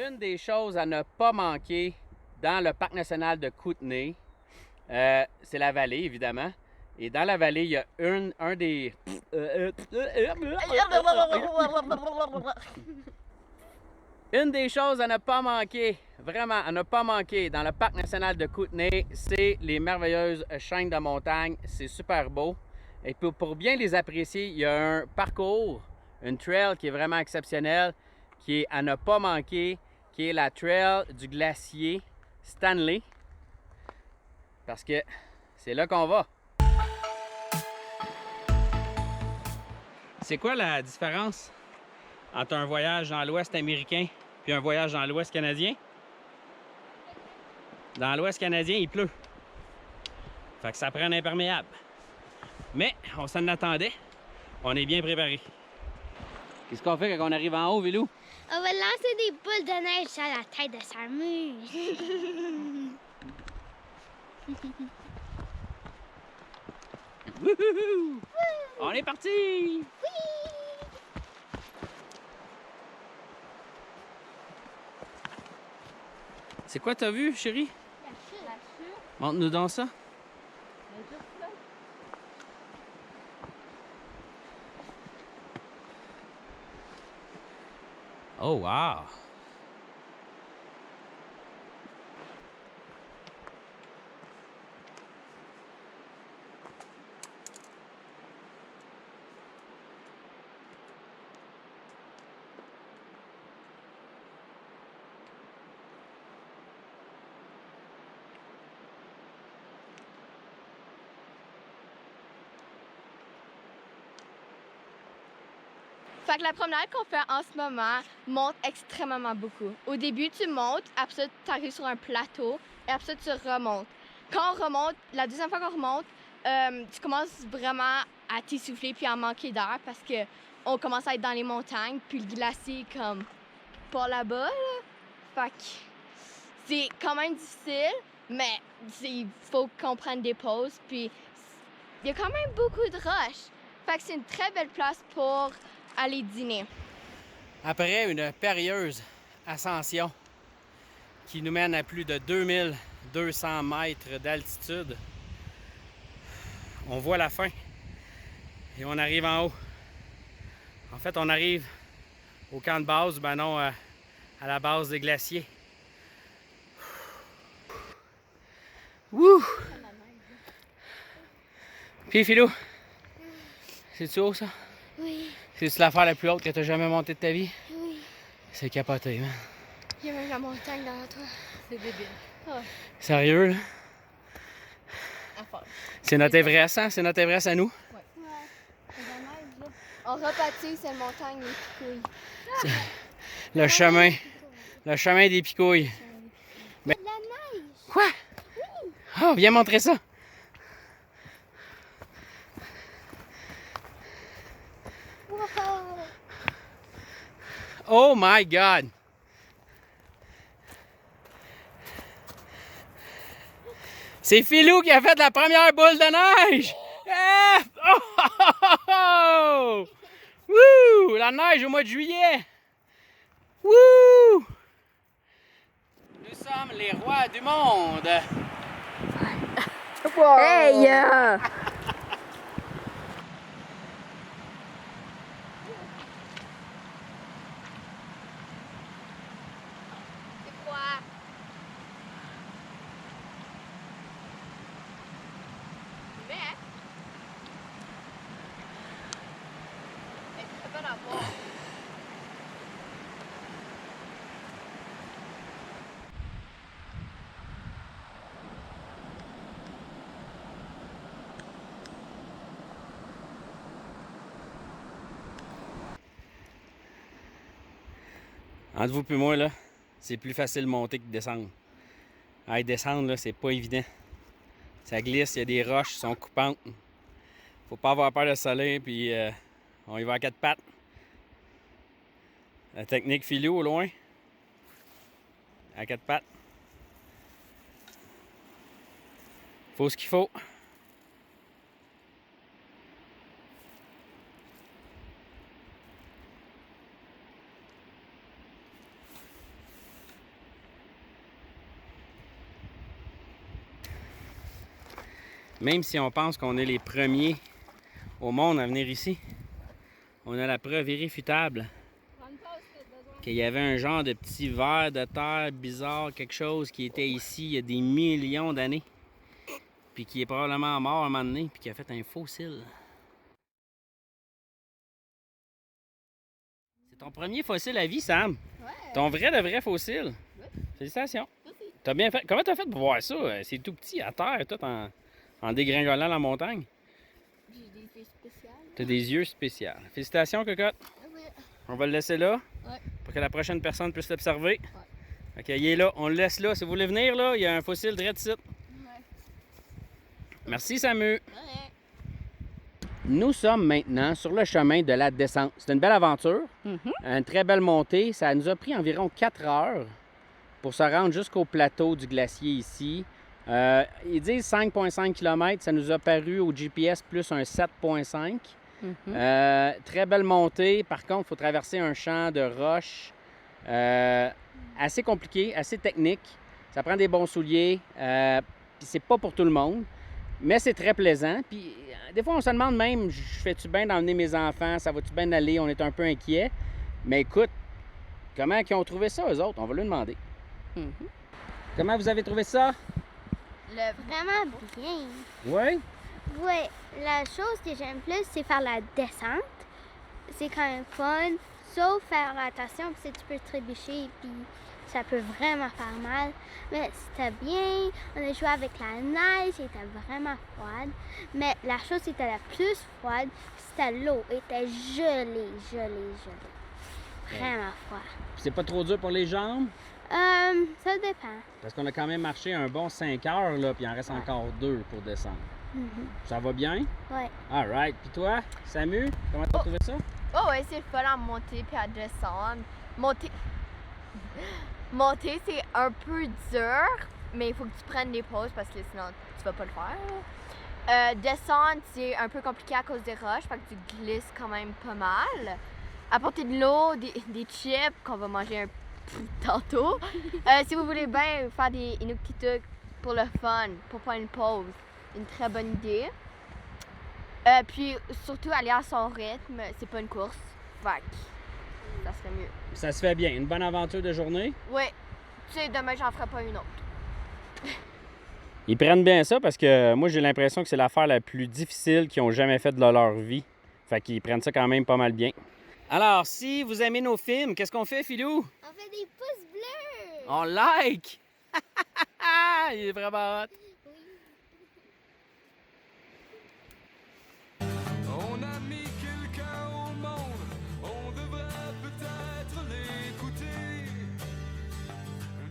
Une des choses à ne pas manquer dans le parc national de Kootenay, c'est la vallée, évidemment. Et dans la vallée, il y a un des... Une des choses à ne pas manquer, vraiment à ne pas manquer dans le parc national de Kootenay, c'est les merveilleuses chaînes de montagne. C'est super beau. Et pour bien les apprécier, il y a un parcours, une trail qui est vraiment exceptionnelle, qui est à ne pas manquer, qui est la trail du glacier Stanley. Parce que c'est là qu'on va. C'est quoi la différence entre un voyage dans l'Ouest américain puis un voyage dans l'Ouest canadien? Dans l'Ouest canadien, il pleut. Fait que ça prend un imperméable. Mais on s'en attendait. On est bien préparé. Qu'est-ce qu'on fait quand on arrive en haut, Vilou? On va lancer des boules de neige sur la tête de Samus. Wouhou! On est parti! Oui! C'est quoi t'as vu, chérie? La chute. Montre-nous donc ça. Oh, wow! Fait que la promenade qu'on fait en ce moment monte extrêmement beaucoup. Au début, tu montes, après ça, tu arrives sur un plateau et après ça, tu remontes. Quand on remonte, la deuxième fois qu'on remonte, tu commences vraiment à t'essouffler puis à manquer d'air parce que on commence à être dans les montagnes puis le glacier est comme pas là-bas. Là. Fait que c'est quand même difficile, mais il faut qu'on prenne des pauses puis il y a quand même beaucoup de roches. Fait que c'est une très belle place pour aller dîner. Après une périlleuse ascension qui nous mène à plus de 2200 mètres d'altitude, on voit la fin et on arrive en haut. En fait, on arrive au camp de base, ben non, à la base des glaciers. Wouh! Puis Philou, c'est-tu haut ça? Oui, C'est-tu l'affaire la plus haute que tu as jamais montée de ta vie? oui. C'est capoté, man. Il y a même la montagne derrière toi. C'est débile. Oh, Sérieux, là? à fond. C'est notre Everest, hein? C'est notre Everest à nous? Ouais. C'est de la neige, là. On repatisse cette montagne les picouilles. Le chemin des picouilles. De la neige. Quoi? Oh, viens montrer ça. Wow. Oh my God! C'est Philou qui a fait la première boule de neige! Ah! Oh, oh, oh, oh! Wouh! La neige au mois de juillet! Wouh! Nous sommes les rois du monde! Hey! C'est quoi? Mais... Elle ne pas d'avoir. Entre vous et moi, là, c'est plus facile de monter que de descendre. Ah, descendre, là, c'est pas évident. Ça glisse, il y a des roches qui sont coupantes. Faut pas avoir peur de soleil, puis on y va à quatre pattes. La technique Philou au loin. À quatre pattes. Faut ce qu'il faut. Même si on pense qu'on est les premiers au monde à venir ici, on a la preuve irréfutable qu'il y avait un genre de petit ver de terre bizarre, quelque chose qui était ici il y a des millions d'années, puis qui est probablement mort à un moment donné, puis qui a fait un fossile. C'est ton premier fossile à vie, Sam. Ouais. Ton vrai de vrai fossile. Oui. Félicitations. Merci. T'as bien fait. Comment t'as fait pour voir ça? C'est tout petit à terre, tout en dégringolant la montagne. J'ai des yeux spéciales. T'as des yeux spéciaux. Félicitations, cocotte. Oui. On va le laisser là Ouais. pour que la prochaine personne puisse l'observer. Ouais. Ok, il est là. On le laisse là. Si vous voulez venir, là, il y a un fossile direct ici. Ouais. Merci, Samu. Ouais. Nous sommes maintenant sur le chemin de la descente. C'est une belle aventure, une très belle montée. Ça nous a pris environ 4 heures pour se rendre jusqu'au plateau du glacier ici. Ils disent 5,5 km. Ça nous a paru au GPS plus un 7,5. Très belle montée. Par contre, il faut traverser un champ de roches assez compliqué, assez technique. Ça prend des bons souliers. Puis c'est pas pour tout le monde. Mais c'est très plaisant. Puis des fois, on se demande même, je fais-tu bien d'emmener mes enfants? Ça va-tu bien aller? On est un peu inquiets. Mais écoute, comment ils ont trouvé ça, eux autres? On va leur demander. Comment vous avez trouvé ça? Vraiment bien. Oui? Oui, la chose que j'aime plus, c'est faire la descente. C'est quand même fun, sauf faire attention parce que tu peux trébucher puis ça peut vraiment faire mal. Mais c'était bien, on a joué avec la neige, c'était vraiment froide. Mais la chose qui était la plus froide, c'était l'eau, elle était gelée. Vraiment froid. C'est pas trop dur pour les jambes? Ça dépend. Parce qu'on a quand même marché un bon 5 heures, là, puis il en reste encore 2 pour descendre. Ça va bien? Oui. All right. Puis toi, Samu, comment t'as trouvé ça? Oh ouais, c'est le fun à monter puis à descendre. Monter, c'est un peu dur, mais il faut que tu prennes des pauses parce que sinon tu vas pas le faire. Descendre, c'est un peu compliqué à cause des roches, fait que tu glisses quand même pas mal. Apporter de l'eau, des chips qu'on va manger tantôt. Si vous voulez bien faire des inuktitut pour le fun, pour prendre une pause, une très bonne idée. Puis surtout aller à son rythme, c'est pas une course, fait que ça serait mieux. Ça se fait bien. Une bonne aventure de journée? Oui, tu sais, demain j'en ferai pas une autre. Ils prennent bien ça parce que moi, j'ai l'impression que c'est l'affaire la plus difficile qu'ils ont jamais faite de leur vie. Fait qu'ils prennent ça quand même pas mal bien. Alors, si vous aimez nos films, qu'est-ce qu'on fait, Philou? On fait des pouces bleus. On like! Il est vraiment hot. Oui. On a mis